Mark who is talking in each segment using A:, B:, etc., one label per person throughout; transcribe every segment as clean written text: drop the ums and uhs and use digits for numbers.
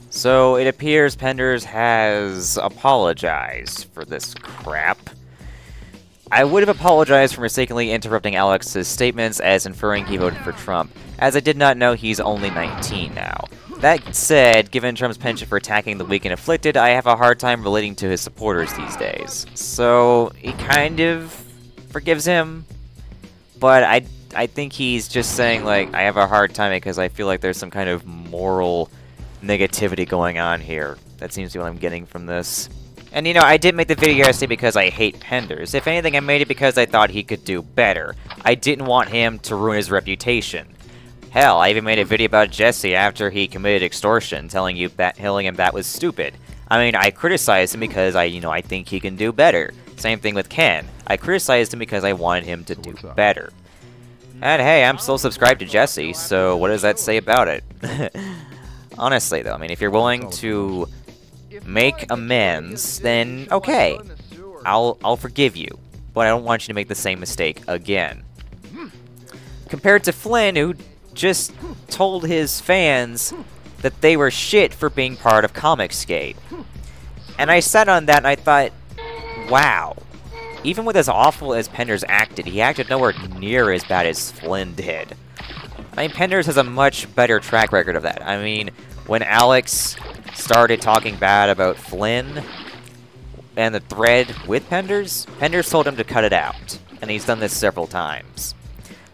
A: So it appears Penders has apologized for this crap. I would have apologized for mistakenly interrupting Alex's statements as inferring he voted for Trump, as I did not know he's only 19 now. That said, given Trump's penchant for attacking the weak and afflicted, I have a hard time relating to his supporters these days. So, he kind of forgives him, but I think he's just saying, like, I have a hard time because I feel like there's some kind of moral negativity going on here. That seems to be what I'm getting from this. And you know, I didn't make the video yesterday because I hate Penders. If anything, I made it because I thought he could do better. I didn't want him to ruin his reputation. Hell, I even made a video about Jesse after he committed extortion, telling him that was stupid. I mean, I criticized him because I think he can do better. Same thing with Ken. I criticized him because I wanted him to do better. And hey, I'm still subscribed to Jesse, so what does that say about it? Honestly, though, I mean, if you're willing to make amends, then okay, I'll forgive you. But I don't want you to make the same mistake again. Compared to Flynn, who just told his fans that they were shit for being part of Comicsgate. And I sat on that and I thought, wow. Even with as awful as Penders acted, he acted nowhere near as bad as Flynn did. I mean, Penders has a much better track record of that. I mean, when Alex started talking bad about Flynn and the thread with Penders, Penders told him to cut it out. And he's done this several times.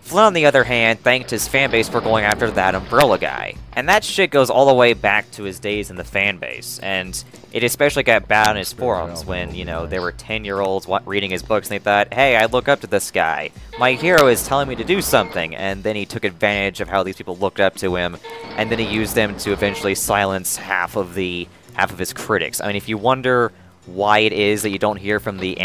A: Flynn, on the other hand, thanked his fanbase for going after that Umbrella guy. And that shit goes all the way back to his days in the fanbase. And it especially got bad on his forums when, you know, there were 10-year-olds reading his books and they thought, hey, I look up to this guy. My hero is telling me to do something. And then he took advantage of how these people looked up to him. And then he used them to eventually silence half of his critics. I mean, if you wonder why it is that you don't hear from the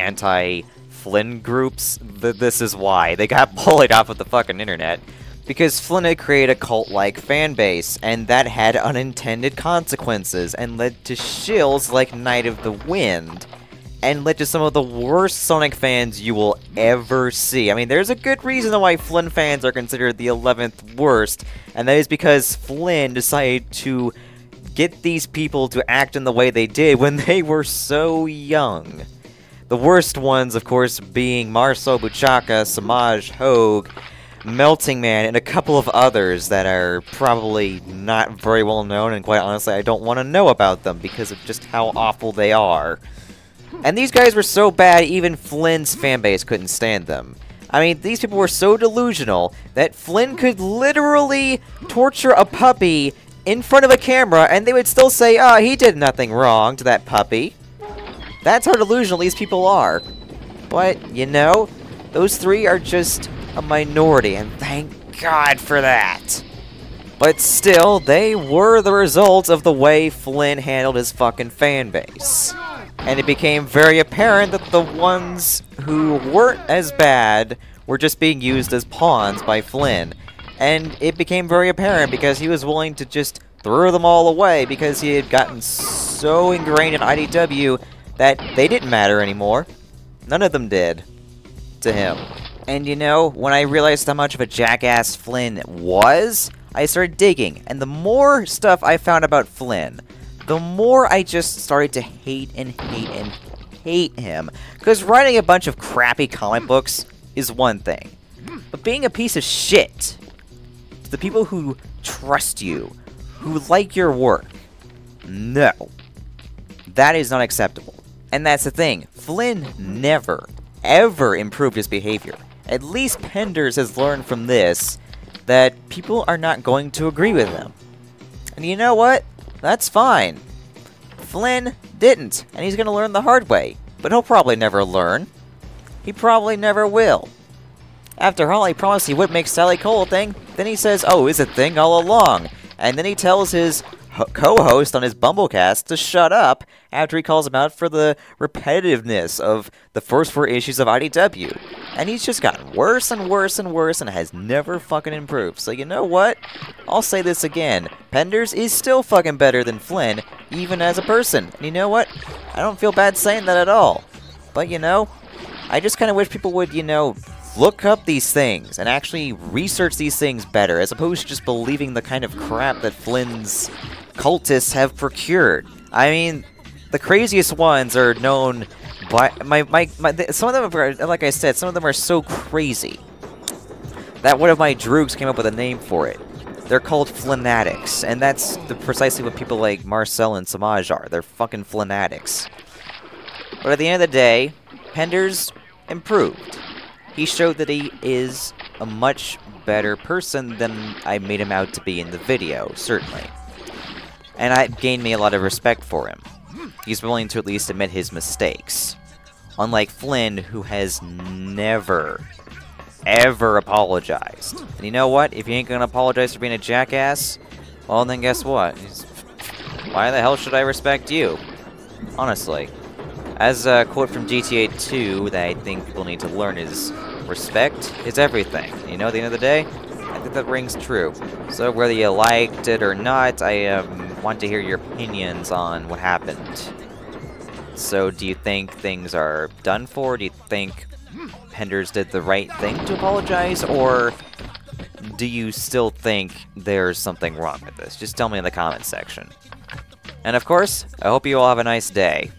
A: Flynn groups, this is why. They got bullied off of the fucking internet. Because Flynn had created a cult-like fan base, and that had unintended consequences, and led to shills like Night of the Wind, and led to some of the worst Sonic fans you will ever see. I mean, there's a good reason why Flynn fans are considered the 11th worst, and that is because Flynn decided to get these people to act in the way they did when they were so young. The worst ones, of course, being Marcel Buchaka, Samaj Hogue, Melting Man, and a couple of others that are probably not very well known, and quite honestly, I don't want to know about them because of just how awful they are. And these guys were so bad, even Flynn's fanbase couldn't stand them. I mean, these people were so delusional that Flynn could literally torture a puppy in front of a camera, and they would still say, oh, he did nothing wrong to that puppy. That's how delusional these people are. But, you know, those three are just a minority, and thank God for that. But still, they were the result of the way Flynn handled his fucking fanbase. And it became very apparent that the ones who weren't as bad were just being used as pawns by Flynn. And it became very apparent because he was willing to just throw them all away because he had gotten so ingrained in IDW that they didn't matter anymore. None of them did. To him. And you know, when I realized how much of a jackass Flynn was, I started digging. And the more stuff I found about Flynn, the more I just started to hate and hate and hate him. Because writing a bunch of crappy comic books is one thing. But being a piece of shit to the people who trust you, who like your work, no. That is not acceptable. And that's the thing, Flynn never, ever improved his behavior. At least Penders has learned from this that people are not going to agree with him. And you know what? That's fine. Flynn didn't, and he's going to learn the hard way. But he'll probably never learn. He probably never will. After all, he promised he wouldn't make Sally Cole a thing. Then he says, oh, it's a thing all along. And then he tells his co-host on his Bumblecast to shut up after he calls him out for the repetitiveness of the first 4 issues of IDW. And he's just gotten worse and worse and worse and has never fucking improved. So you know what? I'll say this again. Penders is still fucking better than Flynn, even as a person. And you know what? I don't feel bad saying that at all. But you know, I just kind of wish people would, you know, look up these things and actually research these things better, as opposed to just believing the kind of crap that Flynn's cultists have procured. I mean, the craziest ones are known by some of them are, like I said, some of them are so crazy that one of my droogs came up with a name for it. They're called Flanatics, and that's precisely what people like Marcel and Samaj are. They're fucking Flanatics. But at the end of the day, Penders improved. He showed that he is a much better person than I made him out to be in the video, certainly. And that gained me a lot of respect for him. He's willing to at least admit his mistakes. Unlike Flynn, who has never, ever apologized. And you know what? If you ain't gonna apologize for being a jackass, well then guess what? Why the hell should I respect you? Honestly. As a quote from GTA 2 that I think people need to learn is, respect is everything. You know, at the end of the day, I think that rings true. So whether you liked it or not, I want to hear your opinions on what happened. So do you think things are done for? Do you think Penders did the right thing to apologize? Or do you still think there's something wrong with this? Just tell me in the comments section. And of course, I hope you all have a nice day.